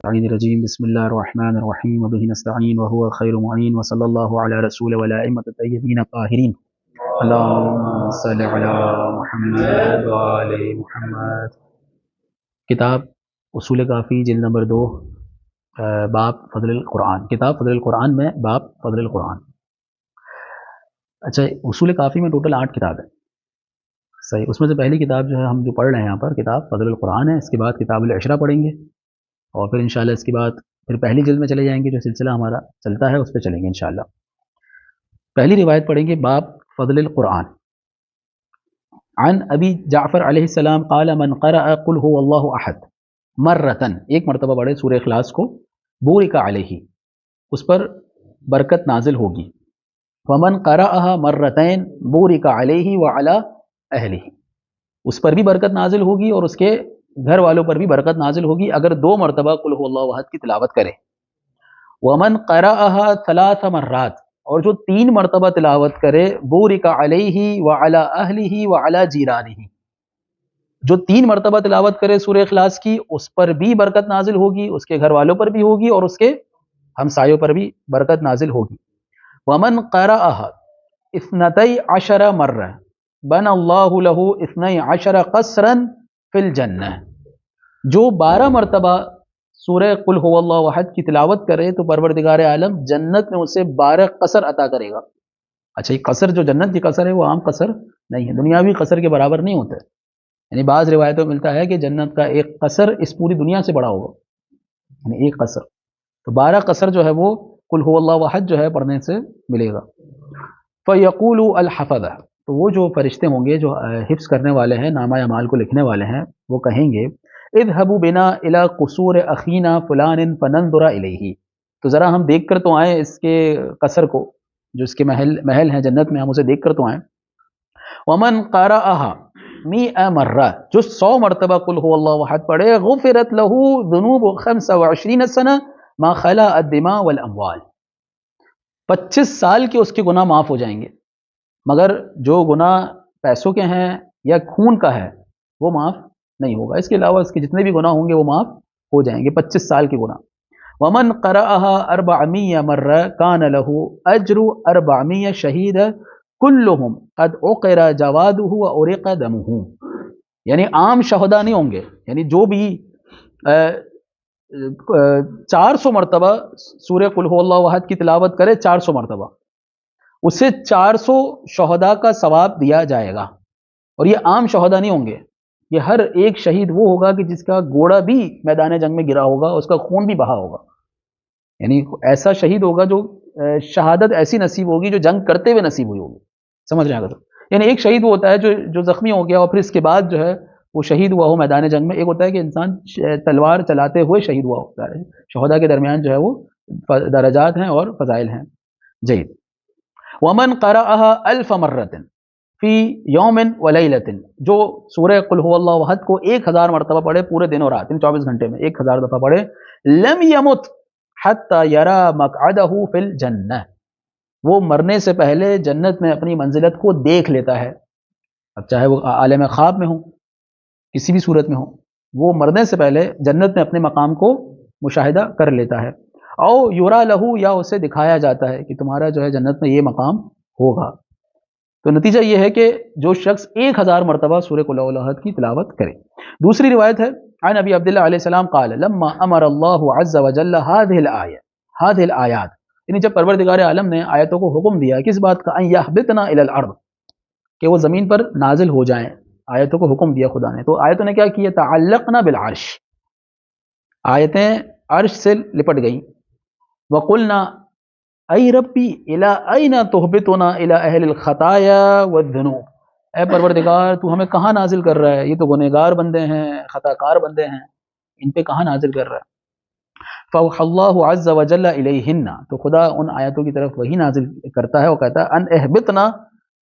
الشيطان الرجيم بسم الله الرحمن الرحيم وبه نستعين وهو خير معين وصلى الله على رسول والأئمة الطيبين الطاهرين اللهم صل على محمد وآل محمد۔ کتاب اصول کافی جلد نمبر 2، باب فضل القرآن، کتاب فضل القرآن میں باب فضل القرآن۔ اچھا، اصول کافی میں ٹوٹل 8 کتاب ہے، صحیح۔ اس میں سے پہلی کتاب جو ہے ہم جو پڑھ رہے ہیں یہاں پر کتاب فضل القرآن ہے۔ اس کے بعد کتاب العشرہ پڑھیں گے، اور پھر انشاءاللہ اس کے بعد پھر پہلی جلد میں چلے جائیں گے، جو سلسلہ ہمارا چلتا ہے اس پہ چلیں گے انشاءاللہ۔ پہلی روایت پڑھیں گے باب فضل القرآن۔ عن ابی جعفر علیہ السلام قال من قرأ قل هو اللہ احد مرتن، ایک مرتبہ پڑھے سورہ اخلاص کو، بورک علیہ، اس پر برکت نازل ہوگی۔ ومن قرأها مرتين بورک علیہ وعلی اہلہ، اس پر بھی برکت نازل ہوگی اور اس کے گھر والوں پر بھی برکت نازل ہوگی اگر 2 مرتبہ قل هو اللہ احد کی تلاوت کرے۔ ومن قرأها 3 مرات، اور جو 3 مرتبہ تلاوت کرے، بورک علیہ وعلی اہلہ وعلی جیرانہ، جو 3 مرتبہ تلاوت کرے سورہ اخلاص کی، اس پر بھی برکت نازل ہوگی، اس کے گھر والوں پر بھی ہوگی اور اس کے ہمسایوں پر بھی برکت نازل ہوگی۔ ومن قرأها 12 مرہ بنى اللہ له 12 قصرا فی الجنہ، جو 12 مرتبہ سورہ قل هو اللہ احد کی تلاوت کرے تو پروردگار عالم جنت میں اسے 12 قصر عطا کرے گا۔ اچھا، یہ قصر جو جنت کی قصر ہے وہ عام قصر نہیں ہے، دنیاوی قصر کے برابر نہیں ہوتا ہے۔ یعنی بعض روایتوں میں ملتا ہے کہ جنت کا ایک قصر اس پوری دنیا سے بڑا ہوگا، یعنی ایک قصر، تو 12 قصر جو ہے وہ قل هو اللہ احد جو ہے پڑھنے سے ملے گا۔ فیقول الحفظہ، تو وہ جو فرشتے ہوں گے جو حفظ کرنے والے ہیں، نامہ اعمال کو لکھنے والے ہیں، وہ کہیں گے اذهبوا بنا الى قصور اخینا فلان فننظر الیہ، تو ذرا ہم دیکھ کر تو آئیں اس کے قصر کو، جو اس کے محل ہیں جنت میں، ہم اسے دیکھ کر تو آئیں۔ ومن قرأها 100 مرہ، جو 100 مرتبہ قل هو اللہ احد پڑھے، غفرت له ذنوب 25 سنہ ما خلا الدماء والاموال، 25 سال کے اس کے گناہ معاف ہو جائیں گے، مگر جو گناہ پیسوں کے ہیں یا خون کا ہے وہ معاف نہیں ہوگا، اس کے علاوہ اس کے جتنے بھی گناہ ہوں گے وہ معاف ہو جائیں گے، 25 سال کے گناہ۔ ومن قرأها 400 مرہ کان له اجر 400 شہید کلهم قد عقر جواده وارق دمه، یعنی عام شہداء نہیں ہوں گے، یعنی جو بھی 400 مرتبہ سورہ قل هو اللہ احد کی تلاوت کرے، 400 مرتبہ، اسے 400 شہداء کا ثواب دیا جائے گا، اور یہ عام شہداء نہیں ہوں گے، یہ ہر ایک شہید وہ ہوگا کہ جس کا گھوڑا بھی میدان جنگ میں گرا ہوگا، اس کا خون بھی بہا ہوگا، یعنی ایسا شہید ہوگا جو شہادت ایسی نصیب ہوگی جو جنگ کرتے ہوئے نصیب ہوئی ہوگی، سمجھ رہے ہیں اگر؟ یعنی ایک شہید وہ ہوتا ہے جو زخمی ہو گیا اور پھر اس کے بعد جو ہے وہ شہید ہوا ہو میدان جنگ میں، ایک ہوتا ہے کہ انسان تلوار چلاتے ہوئے شہید ہوا ہوتا ہے، شہداء کے درمیان جو ہے وہ درجات ہیں اور فضائل ہیں۔ جید ومن قرأها 1000 مرۃ فی یوم ولیلۃ، جو سورہ قل هو اللہ احد کو 1000 مرتبہ پڑھے پورے دن اور رات، ان 24 گھنٹے میں 1000 دفعہ پڑھے، لم یمت حتی یری مقعدہ فی الجنہ، وہ مرنے سے پہلے جنت میں اپنی منزلت کو دیکھ لیتا ہے، اب چاہے وہ عالم خواب میں ہو کسی بھی صورت میں ہو، وہ مرنے سے پہلے جنت میں اپنے مقام کو مشاہدہ کر لیتا ہے۔ او یرا لہ، یا اسے دکھایا جاتا ہے کہ تمہارا جو ہے جنت میں یہ مقام ہوگا۔ تو نتیجہ یہ ہے کہ جو شخص 1000 مرتبہ سورہ قل اعوذ برب الفلق کی تلاوت کرے۔ دوسری روایت ہے عن ابی عبداللہ علیہ السلام قال لما امر اللہ عز وجل هذه الآیات، یعنی جب پروردگار عالم نے آیتوں کو حکم دیا، کس بات کا؟ ان یهبطن الى الارض، کہ وہ زمین پر نازل ہو جائیں، آیتوں کو حکم دیا خدا نے، تو آیتوں نے کیا کیا؟ تعلقنا بالعرش، آیتیں عرش سے لپٹ گئیں۔ وقلنا ای ربی الی این تہبطنا الی اہل الخطایا والذنوب، اے پروردگار تو ہمیں کہاں نازل کر رہا ہے؟ یہ تو گنہگار بندے ہیں، خطا کار بندے ہیں، ان پہ کہاں نازل کر رہا ہے؟ فاوحى اللہ عز وجل الیہن، تو خدا ان آیتوں کی طرف وہی نازل کرتا ہے، وہ کہتا ہے ان اہبطنا،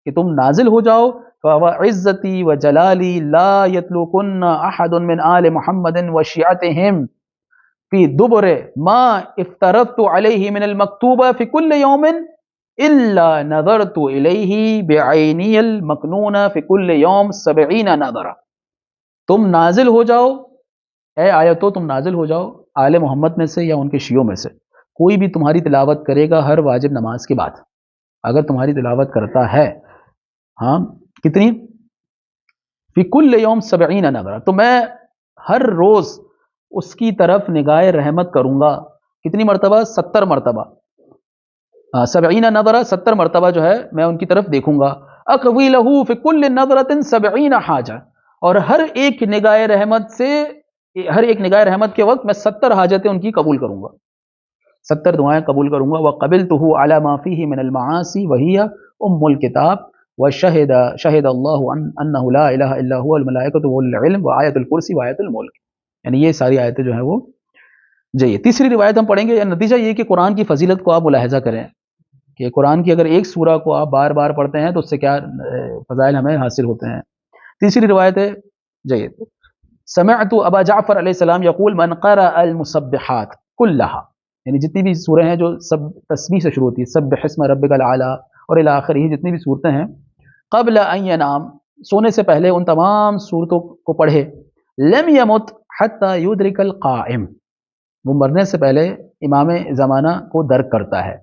کہ تم نازل ہو جاؤ، فوعزتی وجلالی لا یتلوکن احد من آل محمد وشیعتہم فی دبر ما افترضت علیہ من المکتوبہ فی کل یوم الا نظرت الیہ بعینی المکنون فی کل یوم 70 نظرہ، تم نازل ہو جاؤ، اے آیتو تم نازل ہو جاؤ آل محمد میں سے یا ان کے شیعوں میں سے کوئی بھی تمہاری تلاوت کرے گا ہر واجب نماز کے بعد، اگر تمہاری تلاوت کرتا ہے، ہاں کتنی، فی کل یوم 70 نبرہ، تو میں ہر روز اس کی طرف نگاہ رحمت کروں گا، کتنی مرتبہ؟ 70 مرتبہ، 70 نبرہ، 70 مرتبہ جو ہے میں ان کی طرف دیکھوں گا، اقوی لہو فی کل نظرۃ 70 حاجہ، اور ہر ایک نگاہ رحمت سے، ہر ایک نگاہ رحمت کے وقت میں 70 حاجتیں ان کی قبول کروں گا، 70 دعائیں قبول کروں گا، وقبلتہ علی ما فیہ من المعاصی وہی ام الکتاب، شہد اللہ انہ لا الہ الا هو الملائکۃ والعلم وآیۃ الکرسی وآیۃ الملک، یعنی یہ ساری آیتیں جو ہیں وہ جائیے۔ تیسری روایت ہم پڑھیں گے، یا نتیجہ یہ کہ قرآن کی فضیلت کو آپ ملاحظہ کریں کہ قرآن کی اگر ایک سورہ کو آپ بار بار پڑھتے ہیں تو اس سے کیا فضائل ہمیں حاصل ہوتے ہیں۔ تیسری روایت ہے، جائیے، سمعت ابا جعفر علیہ السلام یقول من قرأ المسبحات کلہا، یعنی جتنی بھی سورہیں ہیں جو سب تسبیح سے شروع ہوتی ہے، سبح اسم ربک الاعلی اور الی آخر، ہی جتنی بھی صورتیں ہیں، قبل ان ینام، سونے سے پہلے ان تمام صورتوں کو پڑھے، لم یمت حتی یدرک القائم، وہ مرنے سے پہلے امام زمانہ کو درک کرتا ہے،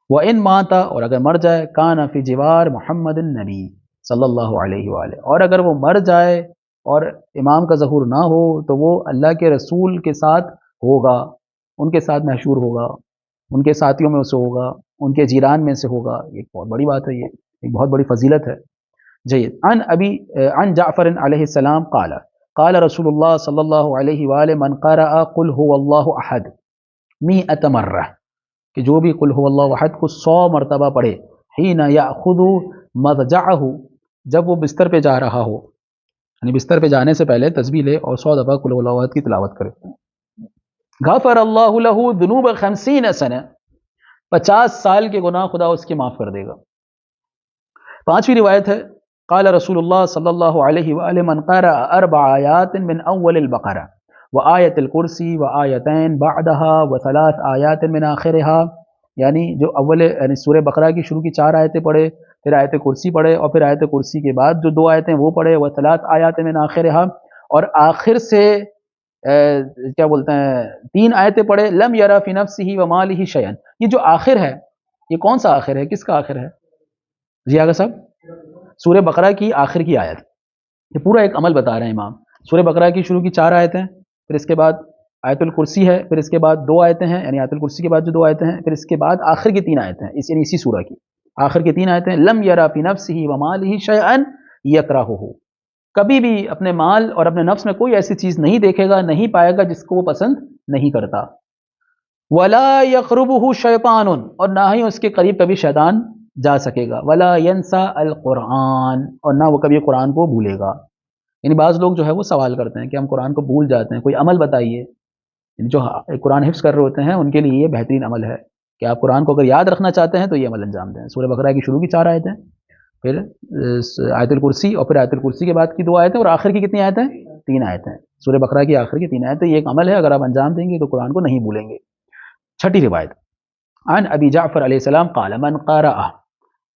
وَإِن مَاتَ، اور اگر مر جائے، کَانَ فِي جِوَارِ محمد النبی صلی اللہ علیہ وآلہ، اور اگر وہ مر جائے اور امام کا ظہور نہ ہو تو وہ اللہ کے رسول کے ساتھ ہوگا، ان کے ساتھ محشور ہوگا، ان کے ساتھیوں میں سے ہوگا، ان کے جیران میں سے ہوگا، یہ بہت بڑی بات ہے، یہ ایک بہت بڑی فضیلت ہے۔ جید، عن جعفر علیہ السلام قال قال رسول اللہ صلی اللہ علیہ وآلہ من قرأ قل هو اللہ احد 100 مرہ، کہ جو بھی قل هو اللہ احد کو 100 مرتبہ پڑھے، حین یأخذ مضجعہ، جب وہ بستر پہ جا رہا ہو، یعنی بستر پہ جانے سے پہلے تسبیح لے اور 100 دفعہ قل هو اللہ احد کی تلاوت کرے، غفر اللہ له ذنوب 50 سنہ، 50 سال کے گناہ خدا اس کے معاف کر دے گا۔ پانچویں روایت ہے، قال رسول اللہ صلی اللہ علیہ وآلہ من قرأ 4 آیات من اول البقرہ وآیت الکرسی وآیتین بعدها و3 آیات من آخرها، یعنی جو اول، یعنی سورہ بقرہ کی شروع کی 4 آیتیں پڑھے، پھر آیت کرسی پڑھے، اور پھر آیت کرسی کے بعد جو 2 آیتیں وہ پڑھے، و3 آیات من آخرها، اور آخر سے کیا بولتے ہیں 3 آیتیں پڑھے، لم یرا فی نفسہ ومالہ شیئا، یہ جو آخر ہے یہ کون سا آخر ہے، کس کا آخر ہے؟ جی آگا صاحب، سورہ بقرہ کی آخر کی آیت، یہ پورا ایک عمل بتا رہے ہیں امام۔ سورہ بقرہ کی شروع کی 4 آیتیں، پھر اس کے بعد آیت الکرسی ہے، پھر اس کے بعد 2 آیتیں ہیں، یعنی آیت الکرسی کے بعد جو 2 آیتیں ہیں، پھر اس کے بعد آخر کی 3 آیتیں ہیں، یعنی اسی سورہ کی آخر کی 3 آیتیں، لم یرا فی نفسہ ومالہ شیئا یکرہہ، کبھی بھی اپنے مال اور اپنے نفس میں کوئی ایسی چیز نہیں دیکھے گا، نہیں پائے گا جس کو وہ پسند نہیں کرتا، ولا یقربہ شیطان، اور نہ ہی اس کے قریب کبھی شیطان جا سکے گا، ولا ینسى القرآن، اور نہ وہ کبھی قرآن کو بھولے گا۔ یعنی بعض لوگ جو ہے وہ سوال کرتے ہیں کہ ہم قرآن کو بھول جاتے ہیں، کوئی عمل بتائیے، یعنی جو قرآن حفظ کر رہے ہوتے ہیں ان کے لیے یہ بہترین عمل ہے کہ آپ قرآن کو اگر یاد رکھنا چاہتے ہیں تو یہ عمل انجام دیں۔ سورہ بقرہ کی شروع کی 4 آیتیں، پھر آیت الکرسی، اور پھر آیت الکرسی کے بعد کی 2 آیتیں، اور آخر کی کتنی آیتیں؟ 3 آیتیں، سورہ بقرہ کی آخر کی 3 آیتیں، یہ ایک عمل ہے، اگر آپ انجام دیں گے تو قرآن کو نہیں بھولیں گے۔ چھٹی روایت، عن ابی جعفر علیہ السلام قال من قرأ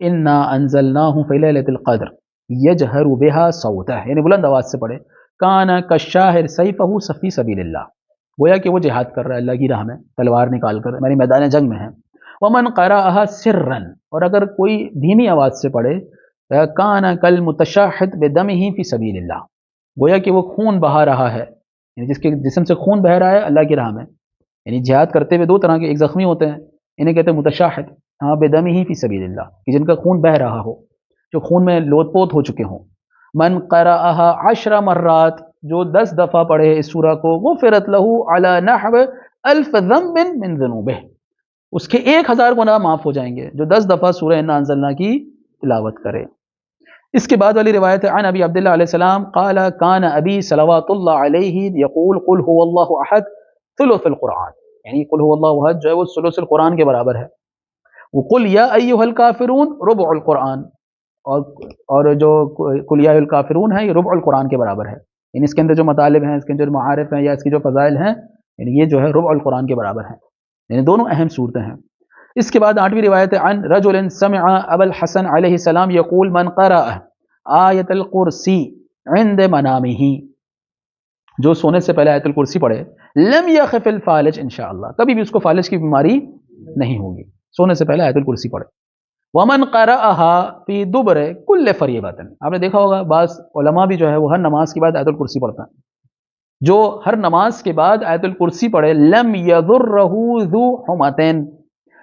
انا انزلناه فی لیلۃ القدر یجہر بها صوتہ، یعنی بلند آواز سے پڑھے، کان کالشاہر سیفہ فی سبیل اللہ، گویا کہ وہ جہاد کر رہا ہے اللہ کی راہ میں تلوار نکال کر، یعنی میدان جنگ میں ہے۔ ومن قرأها سرا، اور اگر کوئی دھیمی آواز سے پڑھے، کان کالمتشاہد بدمہ فی سبیل اللہ، گویا کہ وہ خون بہا رہا ہے، یعنی جس کے جسم سے خون بہ رہا ہے اللہ کی راہ میں، یعنی جہاد کرتے ہوئے 2 طرح کے، ایک زخمی ہوتے ہیں، انہیں کہتے ہیں متشاہد، ہاں بدمہ فی سبیل اللہ، کہ جن کا خون بہ رہا ہو، جو خون میں لوت پوت ہو چکے ہوں۔ من قرأها 10 مرات، جو 10 دفعہ پڑھے اس سورہ کو، غفرت له علی نحو 1000 ذنب من ذنوبہ، اس کے 1000 گناہ معاف ہو جائیں گے جو 10 دفعہ سورہ انا انزلنا کی تلاوت کرے۔ اس کے بعد والی روایت ہے، عن ابی عبداللہ علیہ السلام قال کان ابی صلوات اللہ علیہ یقول قل هو اللہ احد ثلث القرآن، یعنی قل هو اللہ احد جو ہے وہ ثلث القرآن کے برابر ہے، وقل یا ایھا الکافرون ربع القرآن، اور جو قل یا ایھا الکافرون ہے یہ ربع القرآن کے برابر ہے، یعنی اس کے اندر جو مطالب ہیں، اس کے اندر جو معارف ہیں یا اس کی جو فضائل ہیں، یعنی یہ جو ہے ربع القرآن کے برابر ہیں، یعنی دونوں اہم صورتیں ہیں۔ اس کے بعد 8ویں روایت ہے، عن رجل سمع ابا الحسن علیہ السلام یقول من قرأ آیت الکرسی عند منامہ، جو سونے سے پہلے آیت الکرسی پڑھے، لم یخف الفالج انشاءاللہ، کبھی بھی اس کو فالج کی بیماری نہیں ہوگی، سونے سے پہلے آیت الکرسی پڑھے۔ ومن قرأها فی دبر کل فریضۃ، آپ نے دیکھا ہوگا بعض علماء بھی جو ہے وہ ہر نماز کے بعد آیت الکرسی پڑھتا ہے، جو ہر نماز کے بعد آیت الکرسی پڑھے لم یضرہ ذو حمتین،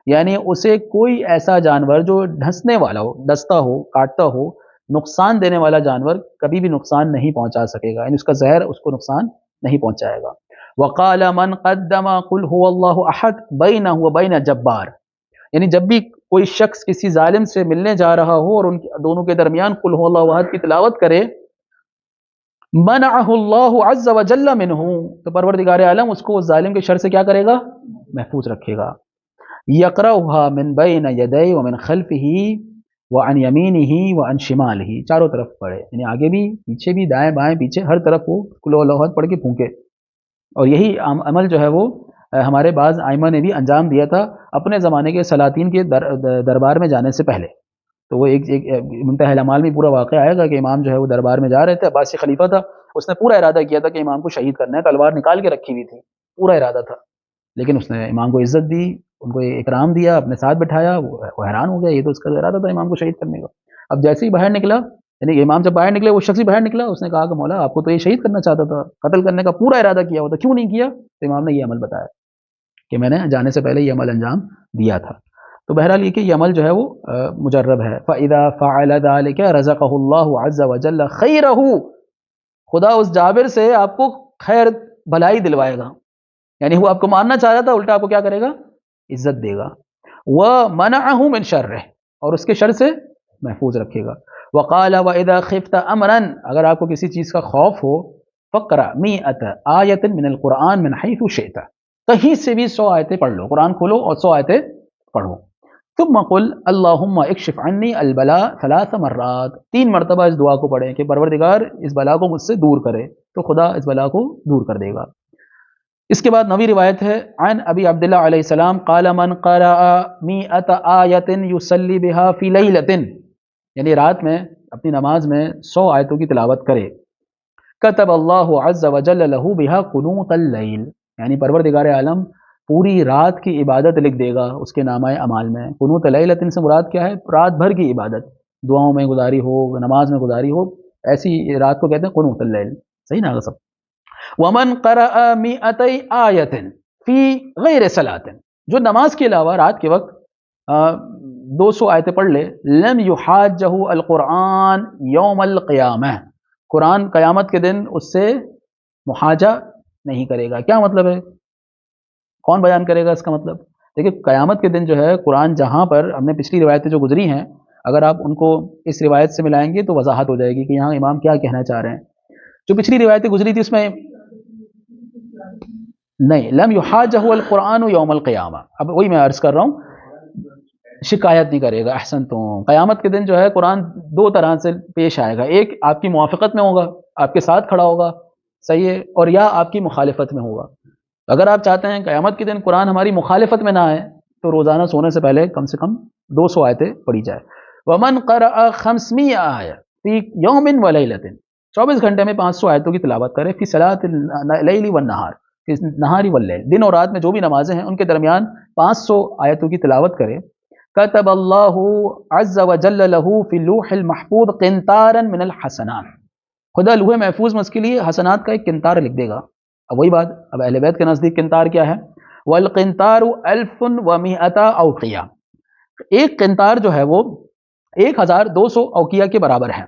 یعنی اسے کوئی ایسا جانور جو ڈھسنے والا ہو، ڈستا ہو، کاٹتا ہو، نقصان دینے والا جانور کبھی بھی نقصان نہیں پہنچا سکے گا، یعنی اس کا زہر اس کو نقصان نہیں پہنچائے گا۔ وقال من قدم قل هو اللہ احد بینہ وبین جبار، یعنی جب بھی کوئی شخص کسی ظالم سے ملنے جا رہا ہو اور ان دونوں کے درمیان قل هو اللہ احد کی تلاوت کرے، منعہ اللہ عز وجل منہ، تو پروردگار عالم اس کو اس ظالم کے شر سے کیا کرے گا؟ محفوظ رکھے گا۔ یقرأها من بین یدیہ ومن خلفہ وعن یمینہ وعن شمالہ، چاروں طرف پڑھے، یعنی آگے بھی پیچھے بھی، دائیں بائیں پیچھے ہر طرف وہ قل هو اللہ احد پڑھ کے پھونکے۔ اور یہی عمل جو ہے وہ ہمارے بعض ائمہ نے بھی انجام دیا تھا اپنے زمانے کے سلاطین کے دربار میں جانے سے پہلے۔ تو وہ ایک منتہی الامال میں پورا واقعہ آئے گا کہ امام جو ہے وہ دربار میں جا رہے تھے، عباسی خلیفہ تھا، اس نے پورا ارادہ کیا تھا کہ امام کو شہید کرنا ہے، تلوار نکال کے رکھی ہوئی تھی، پورا ارادہ تھا، لیکن اس نے امام کو عزت دی، ان کو اکرام دیا، اپنے ساتھ بٹھایا، وہ حیران ہو گیا، یہ تو اس کا ارادہ تھا امام کو شہید کرنے کا۔ اب جیسے ہی باہر نکلا، یعنی امام جب باہر نکلے، وہ شخص ہی باہر نکلا، اس نے کہا کہ مولا آپ کو تو یہ شہید کرنا چاہتا تھا، قتل کرنے کا پورا ارادہ کیا ہوا تھا، کیوں نہیں کیا؟ تو امام نے یہ عمل بتایا کہ میں نے جانے سے پہلے یہ عمل انجام دیا تھا۔ تو بہرحال یہ کہ یہ عمل جو ہے وہ مجرب ہے۔ فَإِذَا فَعَلَ ذَلِكَ رَزَقَهُ اللَّهُ عَزَّ وَجَلَّ خَيْرَهُ، خدا اس جابر سے آپ کو خیر بھلائی دلوائے گا، یعنی وہ آپ کو مارنا چاہ رہا تھا، الٹا آپ کو کیا کرے گا؟ عزت دے گا۔ وَمَنَعَهُ مِنْ شَرِّهِ، اور اس کے شر سے محفوظ رکھے گا۔ وَقَالَ وَإِذَا خِفْتَ أَمْرًا، اگر آپ کو کسی چیز کا خوف ہو، فَقْرَأْ مِئَةَ آیَةٍ مِنَ الْقُرْآنِ مِنْ حَيْثُ شِئْتَ، کہیں سے بھی 100 آیتیں پڑھ لو، قرآن کھولو اور 100 آیتیں پڑھو۔ ثم قل اللہم اکشف عنی البلاء 3 مرات، 3 مرتبہ اس دعا کو پڑھیں کہ پروردگار اس بلا کو مجھ سے دور کرے، تو خدا اس بلا کو دور کر دے گا۔ اس کے بعد نوی روایت ہے عن ابی عبداللہ علیہ السلام قال من قرأ 100 آیت یصلی بها فی لیلۃ، یعنی رات میں اپنی نماز میں 100 آیتوں کی تلاوت کرے، کتب اللہ عز وجل له بها قنوت اللیل، یعنی پروردگار عالم پوری رات کی عبادت لکھ دے گا اس کے نامہ اعمال میں۔ قنوت لیلۃ سے مراد کیا ہے؟ رات بھر کی عبادت، دعاؤں میں گزاری ہو، نماز میں گزاری ہو، ایسی رات کو کہتے ہیں قنوت اللیل، صحیح نا سب؟ ومن قرأ 200 آیت فی غیر صلاۃ، جو نماز کے علاوہ رات کے وقت 200 آیتیں پڑھ لے، لم یحاجہ القرآن یوم القیامہ، قرآن قیامت کے دن اس سے محاجہ نہیں کرے گا۔ کیا مطلب ہے؟ کون بیان کرے گا اس کا مطلب؟ دیکھیں قیامت کے دن جو ہے قرآن جہاں پر ہم نے پچھلی روایتیں جو گزری ہیں، اگر آپ ان کو اس روایت سے ملائیں گے تو وضاحت ہو جائے گی کہ یہاں امام کیا کہنا چاہ رہے ہیں۔ جو پچھلی روایتیں گزری تھی اس میں نہیں، لم یحاجہ القرآن یوم القیامہ، اب وہی میں عرض کر رہا ہوں، شکایت نہیں کرے گا۔ احسنتم، قیامت کے دن جو ہے قرآن 2 طرح سے پیش آئے گا، ایک آپ کی موافقت میں ہوگا، آپ کے ساتھ کھڑا ہوگا، صحیح ہے، اور یا آپ کی مخالفت میں ہوگا۔ اگر آپ چاہتے ہیں قیامت کے دن قرآن ہماری مخالفت میں نہ آئے تو روزانہ سونے سے پہلے کم سے کم 200 آیتیں پڑھی جائے۔ ومن قرأ 500 آیہ فی یوم ولیلۃ، 24 گھنٹے میں 500 آیتوں کی تلاوت کرے، فی صلاۃ اللیل والنہار، فی النہار واللیل، دن اور رات میں جو بھی نمازیں ہیں ان کے درمیان 500 آیتوں کی تلاوت کرے، کتب اللہ عز وجل له فی اللوح المحفوظ قنطارا من الحسنات، خدا لوح محفوظ میں اس کے لیے حسنات کا ایک قنطار لکھ دے گا۔ اب وہی بات، اب اہل بیت کے نزدیک قنطار کیا ہے؟ والقنطار 1100 اوقیہ، ایک قنطار جو ہے وہ 1200 اوقیہ کے برابر ہے۔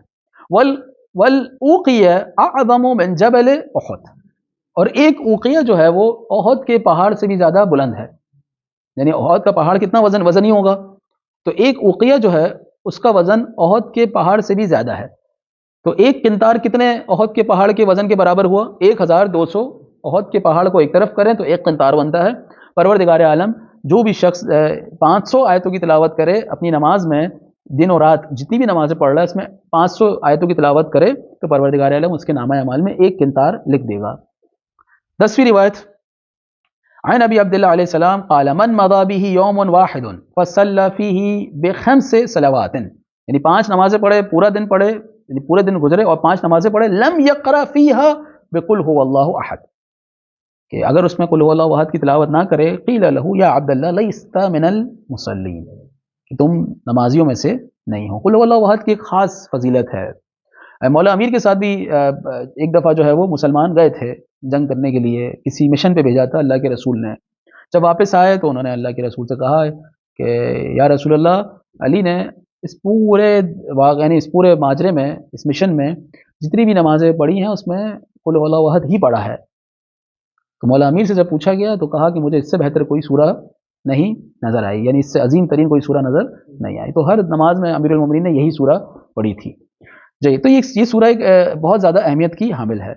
والاوقیہ اعظم من جبل احد، اور ایک اوقیہ جو ہے وہ احد کے پہاڑ سے بھی زیادہ بلند ہے، یعنی احد کا پہاڑ کتنا وزنی ہوگا، تو ایک اوقیہ جو ہے اس کا وزن احد کے پہاڑ سے بھی زیادہ ہے۔ تو ایک قنطار کتنے احد کے پہاڑ کے وزن کے برابر ہوا؟ 1200 احد کے پہاڑ کو ایک طرف کریں تو ایک قنطار بنتا ہے۔ پروردگار عالم جو بھی شخص 500 آیتوں کی تلاوت کرے اپنی نماز میں، دن اور رات جتنی بھی نمازیں پڑھ رہا ہے اس میں 500 آیتوں کی تلاوت کرے تو پروردگار عالم اس کے نامہ اعمال میں ایک قنطار لکھ دے گا۔ 10ویں روایت عن ابی عبداللہ علیہ السلام قال من مضى به يوم واحد فصلى فيه ب5 صلوات، یعنی 5 نمازیں پڑھے، پورا دن پڑھے، یعنی پورے دن گزرے اور 5 نمازیں پڑھے، لم يقرأ فيها بقل هو اللہ احد، کہ اگر اس میں قل هو اللہ احد کی تلاوت نہ کرے قیل له یا عبد اللہ لیست من المصلین، کہ تم نمازیوں میں سے نہیں ہو۔ قل هو اللہ احد کی ایک خاص فضیلت ہے۔ مولا امیر کے ساتھ بھی ایک دفعہ جو ہے وہ مسلمان گئے تھے جنگ کرنے کے لیے، کسی مشن پہ بھیجا تھا اللہ کے رسول نے۔ جب واپس آئے تو انہوں نے اللہ کے رسول سے کہا کہ یا رسول اللہ، علی نے اس پورے یعنی اس پورے ماجرے میں، اس مشن میں جتنی بھی نمازیں پڑھی ہیں اس میں قل هو اللہ احد ہی پڑھا ہے۔ تو مولا امیر سے جب پوچھا گیا تو کہا کہ مجھے اس سے بہتر کوئی سورہ نہیں نظر آئی، یعنی اس سے عظیم ترین کوئی سورہ نظر نہیں آئی۔ تو ہر نماز میں امیر المومنین نے یہی سورہ پڑھی تھی۔ جی، تو یہ سورہ ایک بہت زیادہ اہمیت کی حامل ہے۔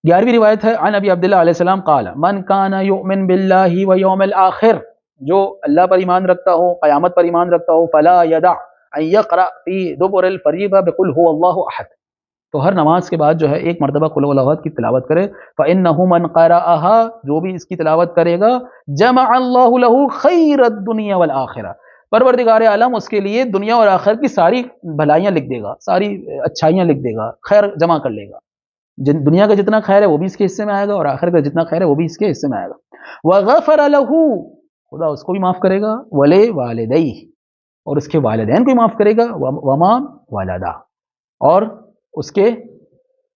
11ویں روایت ہے عن ابی عبداللہ علیہ السلام قال من کان یؤمن باللہ والیوم الآخر، جو اللہ پر ایمان رکھتا ہو، قیامت پر ایمان رکھتا ہو، فلا یدع ان یقرأ فی دبر الفریضہ بقل هو اللہ احد، تو ہر نماز کے بعد جو ہے ایک مرتبہ قل هو اللہ احد کی تلاوت کرے۔ فإنه من قرأها، جو بھی اس کی تلاوت کرے گا، جمع اللہ له خیر الدنیا والآخرہ، پروردگار عالم اس کے لیے دنیا اور آخرت کی ساری بھلائیاں لکھ دے گا، ساری اچھائیاں لکھ دے گا، خیر جمع کر لے گا۔ دنیا کا جتنا خیر ہے وہ بھی اس کے حصے میں آئے گا، اور آخرت کا جتنا خیر ہے وہ بھی اس کے حصے میں آئے گا۔ وغفر له، خدا اس کو بھی معاف کرے گا، ولوالدیہ، اور اس کے والدین کو بھی معاف کرے گا، وما ولدا، اور اس کے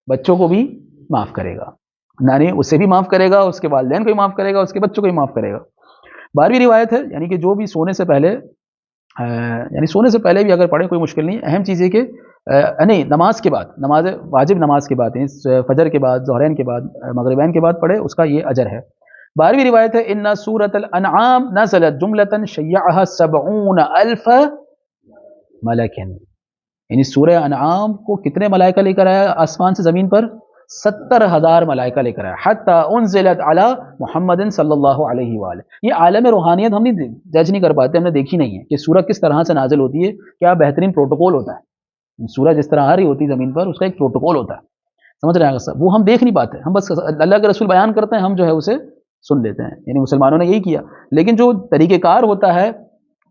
بچوں کو بھی معاف کرے گا، یعنی اسے بھی معاف کرے گا، اس کے والدین کو بھی معاف کرے گا، اس کے بچوں کو بھی معاف کرے گا۔ 12ویں روایت ہے، یعنی کہ جو بھی سونے سے پہلے یعنی سونے سے پہلے بھی اگر پڑھے کوئی مشکل نہیں، اہم چیز یہ کہ نہیں، نماز کے بعد، نماز واجب نماز کے بعد، فجر کے بعد، ظہرین کے بعد، مغربین کے بعد پڑھے، اس کا یہ اجر ہے۔ 12ویں روایت ہے ان سورۃ الانعام نزلت جملۃ شیعها 70,000 ملک، یعنی سورہ انعام کو کتنے ملائکہ لے کر آیا آسمان سے زمین پر؟ 70,000 ملائکہ لے کر آیا، حتی انزلت علی محمد صلی اللہ علیہ وآلہ۔ یہ عالم روحانیت ہم نہیں جج نہیں کر پاتے، ہم نے دیکھی نہیں ہے کہ سورہ کس طرح سے نازل ہوتی ہے، کیا بہترین پروٹوکول ہوتا ہے۔ سورہ جس طرح آ رہی ہوتی ہے زمین پر، اس کا ایک پروٹوکول ہوتا ہے، سمجھ رہے ہیں صاحب، وہ ہم دیکھ نہیں پاتے، ہم بس اللہ کے رسول بیان کرتے ہیں، ہم جو ہے اسے سن لیتے ہیں، یعنی مسلمانوں نے یہی کیا۔ لیکن جو طریقہ کار ہوتا ہے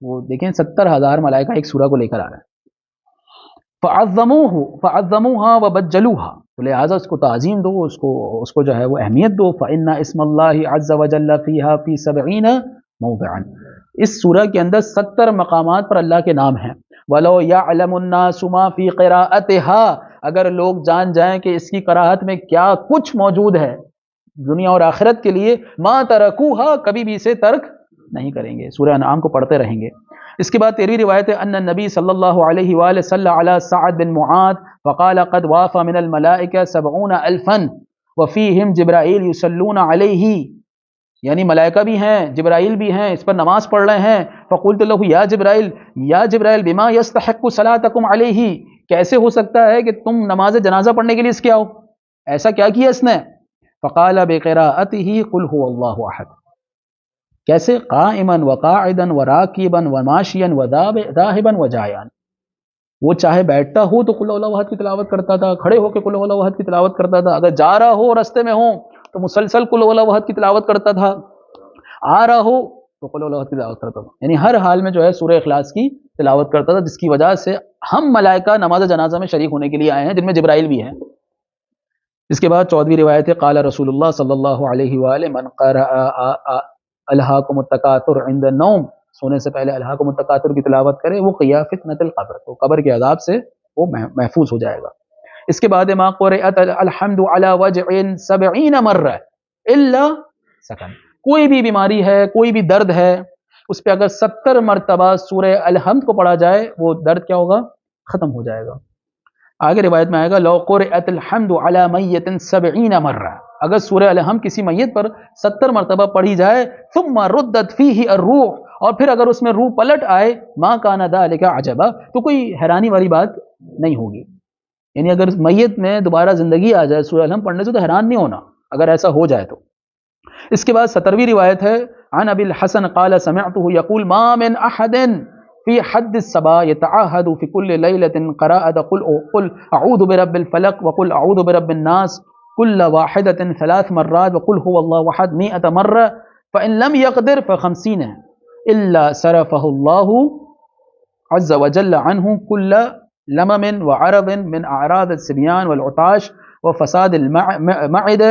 وہ دیکھیں، 70,000 ملائکہ ایک سورہ کو لے کر آ رہے ہیں۔ فعظموها وبجلوها، تو لہٰذا اس کو تعظیم دو، اس کو جو ہے وہ اہمیت دو۔ فإن اسم اللہ عز وجل فیہا فی 70 موضعا، اس سورہ کے اندر 70 مقامات پر اللہ کے نام ہیں۔ ولو یعلم الناس ما فی قراءتها، اگر لوگ جان جائیں کہ اس کی قراءت میں کیا کچھ موجود ہے دنیا اور آخرت کے لیے، ما ترکوها، کبھی بھی اسے ترک نہیں کریں گے، سورہ انعام کو پڑھتے رہیں گے۔ اس کے بعد 13ویں روایت ہے ان النبی صلی اللہ علیہ وآلہ صلی علی سعد بن معاذ فقال قد واف من الملائکہ 70,000 وفیہم جبرائیل یصلون علیہ، یعنی ملائکہ بھی ہیں، جبرائیل بھی ہیں، اس پر نماز پڑھ رہے ہیں۔ فقلت له یا جبرائیل بما یستحق صلاتکم علیہ، کیسے ہو سکتا ہے کہ تم نماز جنازہ پڑھنے کے لیے اس کے آؤ، ایسا کیا کیا اس نے؟ فقال بقراءته قل هو اللہ احد، کیسے؟ قائما وقاعدا وراکبا وماشیا وذاہبا وجائعا، وہ چاہے بیٹھتا ہو تو قل اللہ احد کی تلاوت کرتا تھا، کھڑے ہو کے قل اللہ احد کی تلاوت کرتا تھا، اگر جا رہا ہو راستے میں ہو تو مسلسل قل اللہ احد کی تلاوت کرتا تھا، آ رہا ہو تو قل اللہ احد کی تلاوت کرتا تھا، یعنی ہر حال میں جو ہے سورہ اخلاص کی تلاوت کرتا تھا، جس کی وجہ سے ہم ملائکہ نماز جنازہ میں شریک ہونے کے لیے آئے ہیں، جن میں جبرائیل بھی ہیں۔ اس کے بعد 14ویں روایت ہے قال رسول اللہ صلی اللہ علیہ وآلہ من قرأ الہاکم التکاثر عند النوم، سونے سے پہلے الہاکم التکاثر کی تلاوت کرے، وہ قیا فتنۃ القبر، تو قبر کے عذاب سے وہ محفوظ ہو جائے گا۔ اس کے بعد ما قرأت الحمد علی وجع 70 مرہ الا سکن، کوئی بھی بیماری ہے، کوئی بھی درد ہے، اس پہ اگر 70 مرتبہ سورہ الحمد کو پڑھا جائے وہ درد کیا ہوگا؟ ختم ہو جائے گا۔ آگے روایت میں آئے گا لو قرأت الحمد علی میت 70 مرہ، اگر سورہ الحمد کسی میت پر 70 مرتبہ پڑھی جائے، ثم ردت فیہ الروح، اور پھر اگر اس میں روح پلٹ آئے، ما کان ذلک عجبا، تو کوئی حیرانی والی بات نہیں ہوگی، یعنی اگر میت میں دوبارہ زندگی آ جائے سورہ الحمد پڑھنے سے تو حیران نہیں ہونا اگر ایسا ہو جائے تو۔ اس کے بعد 17ویں روایت ہے عن ابی الحسن قال سمعته یقول ما من احد فی حد الصبا یتعاہد فی کل لیلۃ قراءۃ قل اعوذ برب الفلق وقل اعوذ برب الناس كل واحدة 3 مرات وقل هو الله احد 100 مرة فإن لم يقدر ف50 إلا صرفه الله عز وجل عنه كل لمم وعرض من أعراض الصبيان والعطاش وفساد المعدة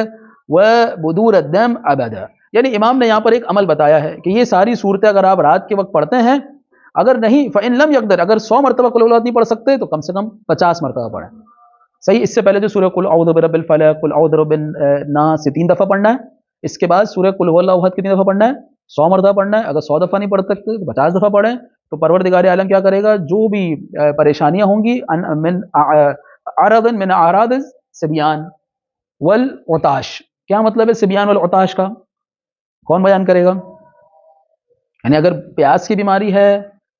وبدور الدم ابدا. یعنی امام نے یہاں پر ایک عمل بتایا ہے کہ یہ ساری صورتیں اگر آپ رات کے وقت پڑھتے ہیں، اگر نہیں فإن لم يقدر، اگر 100 مرتبہ قل اعوذ نہیں پڑھ سکتے تو کم سے کم 50 مرتبہ پڑھیں. صحیح. اس سے پہلے جو سورہ قل اعوذ برب الفلق، قل اعوذ برب الناس 3 دفعہ پڑھنا ہے. اس کے بعد سورہ قل هو اللہ احد کتنی دفعہ پڑھنا ہے؟ 100 مرتبہ پڑھنا ہے. اگر 100 دفعہ نہیں پڑھ سکتے تو 50 دفعہ پڑھیں. تو پروردگار عالم کیا کرے گا؟ جو بھی پریشانیاں ہوں گی من عرض من اعراض الصبیان والعطاش. کیا مطلب ہے صبیان والعطاش کا؟ کون بیان کرے گا؟ یعنی اگر پیاس کی بیماری ہے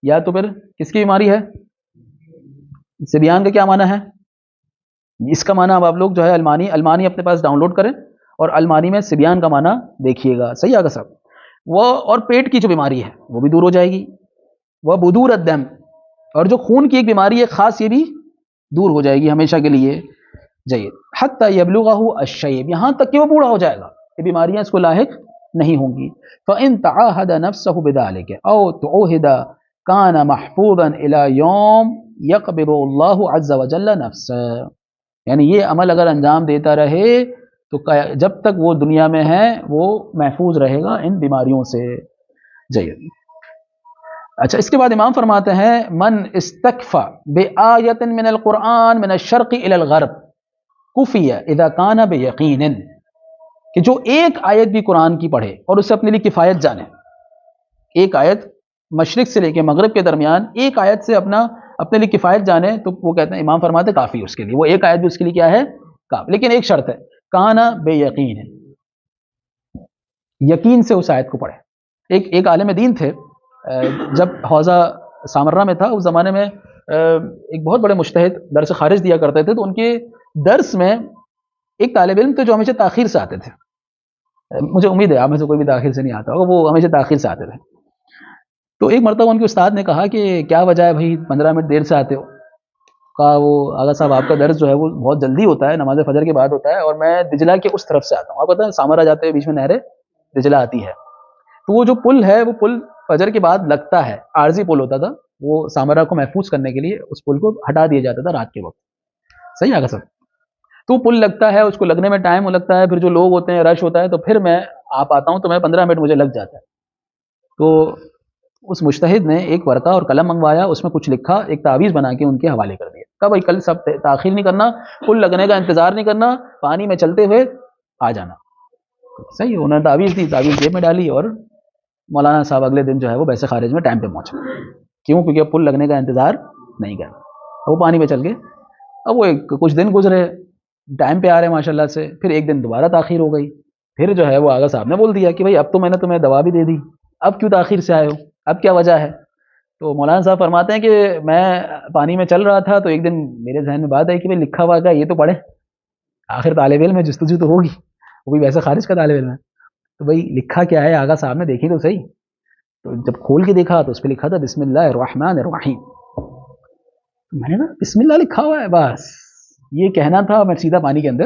یا تو پھر کس کی بیماری ہے؟ صبیان کا کیا معنی ہے؟ اس کا معنی اب آپ لوگ جو ہے المانی اپنے پاس ڈاؤن لوڈ کریں اور المانی میں صبیان کا معنی دیکھیے گا. صحیح آگا صاحب. وہ اور پیٹ کی جو بیماری ہے وہ بھی دور ہو جائے گی. وہ بدور الدم، اور جو خون کی ایک بیماری ہے خاص، یہ بھی دور ہو جائے گی ہمیشہ کے لیے. جائیے حتی یبلغہ الشیب، یہاں تک کہ وہ بوڑھا ہو جائے گا، یہ بیماریاں اس کو لاحق نہیں ہوں گی. فإن تعاہد نفسہ بذلک او تعہد کان محفوظا الی یوم یقبض اللہ عز وجل نفسہ. یعنی یہ عمل اگر انجام دیتا رہے تو جب تک وہ دنیا میں ہے وہ محفوظ رہے گا ان بیماریوں سے. جائیے اچھا، اس کے بعد امام فرماتے ہیں من استکفا بآیت من القرآن من الشرق الی الغرب کفی اذا کان بیقین، کہ جو ایک آیت بھی قرآن کی پڑھے اور اسے اپنے لیے کفایت جانے. ایک آیت مشرق سے لے کے مغرب کے درمیان ایک آیت سے اپنے لیے کفایت جانے، تو وہ کہتے ہیں امام فرماتے کافی اس کے لیے، وہ ایک آیت بھی اس کے لیے کیا ہے؟ کافی. لیکن ایک شرط ہے، کانا بے یقین، یقین سے اس آیت کو پڑھے. ایک عالم دین تھے، جب حوزہ سامرہ میں تھا اس زمانے میں ایک بہت بڑے مجتہد درس خارج دیا کرتے تھے. تو ان کے درس میں ایک طالب علم تھے جو ہمیشہ تاخیر سے آتے تھے. مجھے امید ہے آپ میں سے کوئی بھی تاخیر سے نہیں آتا ہوگا، وہ ہمیشہ تاخیر سے آتے تھے. تو ایک مرتبہ ان کے استاد نے کہا کہ کیا وجہ ہے بھائی 15 منٹ دیر سے آتے ہو؟ کہا وہ آغا صاحب آپ کا درس جو ہے وہ بہت جلدی ہوتا ہے، نماز فجر کے بعد ہوتا ہے، اور میں دجلہ کے اس طرف سے آتا ہوں. آپ پتہ ہے سامرا جاتے ہوئے بیچ میں نہر دجلہ آتی ہے، تو وہ جو پل ہے وہ پل فجر کے بعد لگتا ہے، عارضی پل ہوتا تھا، وہ سامرا کو محفوظ کرنے کے لیے اس پل کو ہٹا دیا جاتا تھا رات کے وقت. صحیح آگا سب. تو پل لگتا ہے، اس کو لگنے میں ٹائم لگتا ہے، پھر جو لوگ ہوتے ہیں رش ہوتا ہے، تو پھر میں آپ آتا ہوں تو میں 15 منٹ مجھے لگ جاتا ہے. تو اس مجتہد نے ایک ورقہ اور قلم منگوایا، اس میں کچھ لکھا، ایک تعویذ بنا کے ان کے حوالے کر دیا. کہا بھائی کل سب تاخیر نہیں کرنا، پل لگنے کا انتظار نہیں کرنا، پانی میں چلتے ہوئے آ جانا. صحیح. انہوں نے تعویذ دی، تعویذ جیب میں ڈالی، اور مولانا صاحب اگلے دن جو ہے وہ ویسے خارج میں ٹائم پہ پہنچے. کیوں؟ کیونکہ اب پل لگنے کا انتظار نہیں کرنا، وہ پانی میں چل گئے. اب وہ کچھ دن گزرے، ٹائم پہ آ رہے ماشاء اللہ سے. پھر ایک دن دوبارہ تاخیر ہو گئی. پھر جو ہے وہ آغا صاحب نے بول دیا کہ بھائی اب تو میں نے تمہیں دوا بھی دے دی، اب کیوں تاخیر سے آئے ہو؟ اب کیا وجہ ہے؟ تو مولانا صاحب فرماتے ہیں کہ میں پانی میں چل رہا تھا تو ایک دن میرے ذہن میں بات آئی کہ بھائی لکھا ہوا کا یہ تو پڑھے، آخر طالب علم میں جستجو تو ہوگی، وہ بھی ویسے خارج کا طالب علم ہے. تو بھائی لکھا کیا ہے آغا صاحب نے دیکھی تو صحیح. تو جب کھول کے دیکھا تو اس پہ لکھا تھا بسم اللہ الرحمن الرحیم. میں نے کہا بسم اللہ لکھا ہوا ہے، بس یہ کہنا تھا، میں سیدھا پانی کے اندر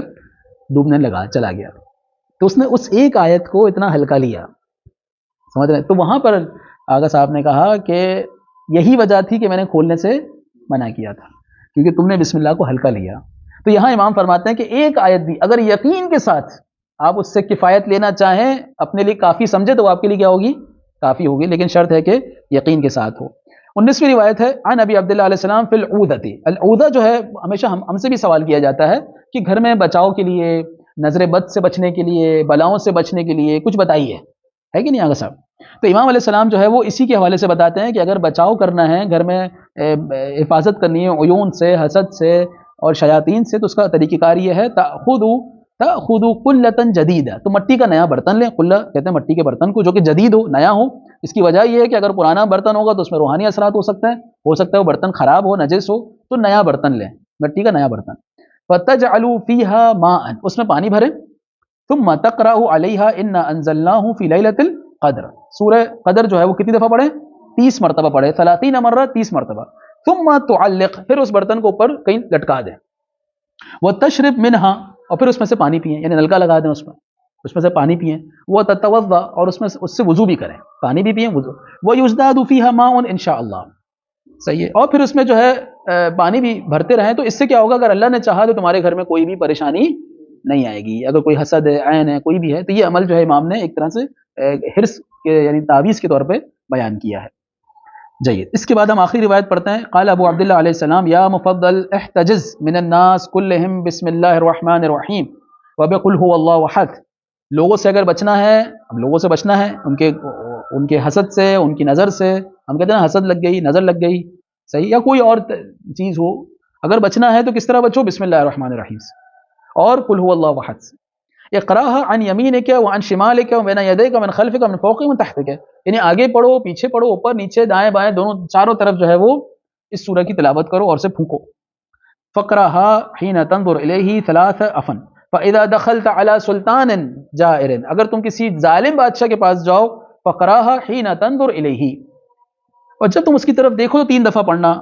ڈوبنے لگا، چلا گیا. تو اس نے اس ایک آیت کو اتنا ہلکا لیا، سمجھ رہے ہیں؟ تو وہاں پر آغا صاحب نے کہا کہ یہی وجہ تھی کہ میں نے کھولنے سے منع کیا تھا، کیونکہ تم نے بسم اللہ کو ہلکا لیا. تو یہاں امام فرماتے ہیں کہ ایک آیت بھی اگر یقین کے ساتھ آپ اس سے کفایت لینا چاہیں، اپنے لیے کافی سمجھے، تو آپ کے لیے کیا ہوگی؟ کافی ہوگی. لیکن شرط ہے کہ یقین کے ساتھ ہو. 19ویں روایت ہے عن ابی عبداللہ علیہ السلام فی العودۃ. العودہ جو ہے ہمیشہ ہم سے بھی سوال کیا جاتا ہے کہ گھر میں بچاؤ کے لیے، نظر بد سے بچنے کے لیے، بلاؤں سے بچنے کے لیے کچھ بتائیے، ہے کہ نہیں آغا صاحب؟ تو امام علیہ السلام جو ہے وہ اسی کے حوالے سے بتاتے ہیں کہ اگر بچاؤ کرنا ہے، گھر میں حفاظت کرنی ہے عیون سے، حسد سے اور شیاطین سے، تو اس کا طریقہ کار یہ ہے تأخذوا قلة جدیدہ. تو مٹی کا نیا برتن لیں. قلہ کہتے ہیں مٹی کے برتن کو جو کہ جدید ہو، نیا ہو. اس کی وجہ یہ ہے کہ اگر پرانا برتن ہوگا تو اس میں روحانی اثرات ہو سکتے ہیں، ہو سکتا ہے وہ برتن خراب ہو، نجس ہو. تو نیا برتن لیں، مٹی کا نیا برتن. فتجعلوا فيها ماء، اس میں پانی بھریں. ثم تقرأوا عليها إنا أنزلناه في ليلة القدر. سورہ قدر جو ہے وہ کتنی دفعہ پڑھیں؟ 30 مرتبہ پڑھیں. 30 مرہ، 30 مرتبہ. ثم تعلق، پھر اس برتن کو اوپر کہیں لٹکا دیں. وتشرب منها، اور پھر اس میں سے پانی پئیں، یعنی نلکا لگا دیں اس میں سے پانی پئیں. وتتوضأ، اور اس سے وضو بھی کریں، پانی بھی پئیں، وضو. ويزداد فيها ماء ان شاء اللہ. صحیح ہے. اور پھر اس میں جو ہے پانی بھی بھرتے رہیں. تو اس سے کیا ہوگا؟ اگر اللہ نے چاہا تو تمہارے گھر میں کوئی بھی پریشانی نہیں آئے گی. اگر کوئی حسد ہے، عین ہے، کوئی بھی ہے، تو یہ عمل جو ہے امام نے ایک طرح سے حرص کے یعنی تعویذ کے طور پہ بیان کیا ہے. جید. اس کے بعد ہم آخری روایت پڑھتے ہیں. قال ابو عبداللہ علیہ السلام یا مفضل احتجز من الناس كلهم بسم اللہ الرحمن الرحیم وبقل هو اللہ احد. لوگوں سے اگر بچنا ہے، اب لوگوں سے بچنا ہے ان کے حسد سے، ان کی نظر سے. ہم کہتے ہیں نا حسد لگ گئی، نظر لگ گئی، صحیح، یا کوئی اور چیز ہو، اگر بچنا ہے تو کس طرح بچو؟ بسم اللہ الرحمن الرحیم سے اور قل هو اللہ احد سے. اقراها عن یمینک وعن شمالک وبین یدیک ومن خلفک ومن فوقک ومن تحتک، یعنی آگے پڑھو، پیچھے پڑھو، اوپر نیچے دائیں بائیں دونوں چاروں طرف جو ہے وہ اس سورہ کی تلاوت کرو اور اسے پھونکو. فقرها حين تنظر الیہ ثلاث افن فاذا دخلت على سلطان جائر، اگر تم کسی ظالم بادشاہ کے پاس جاؤ، فقرها حين تنظر الیہ، اور جب تم اس کی طرف دیکھو تو 3 دفعہ پڑھنا.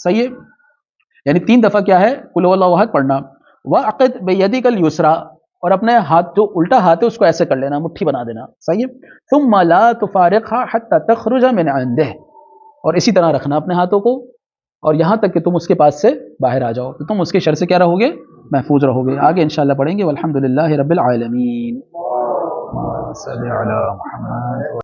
صحیح ہے، یعنی 3 دفعہ کیا ہے؟ قل هو اللہ احد پڑھنا. وعقد بیدک الیسری، اور اپنے ہاتھ جو الٹا ہاتھ ہے اس کو ایسے کر لینا، مٹھی بنا دینا. صحیح ہے. ثم لا تفارقها حتى تخرج من عنده، اور اسی طرح رکھنا اپنے ہاتھوں کو اور یہاں تک کہ تم اس کے پاس سے باہر آ جاؤ، تو تم اس کے شر سے کیا رہو گے؟ محفوظ رہو گے. آگے انشاءاللہ پڑھیں گے. والحمدللہ رب العالمین. صلی علی محمد.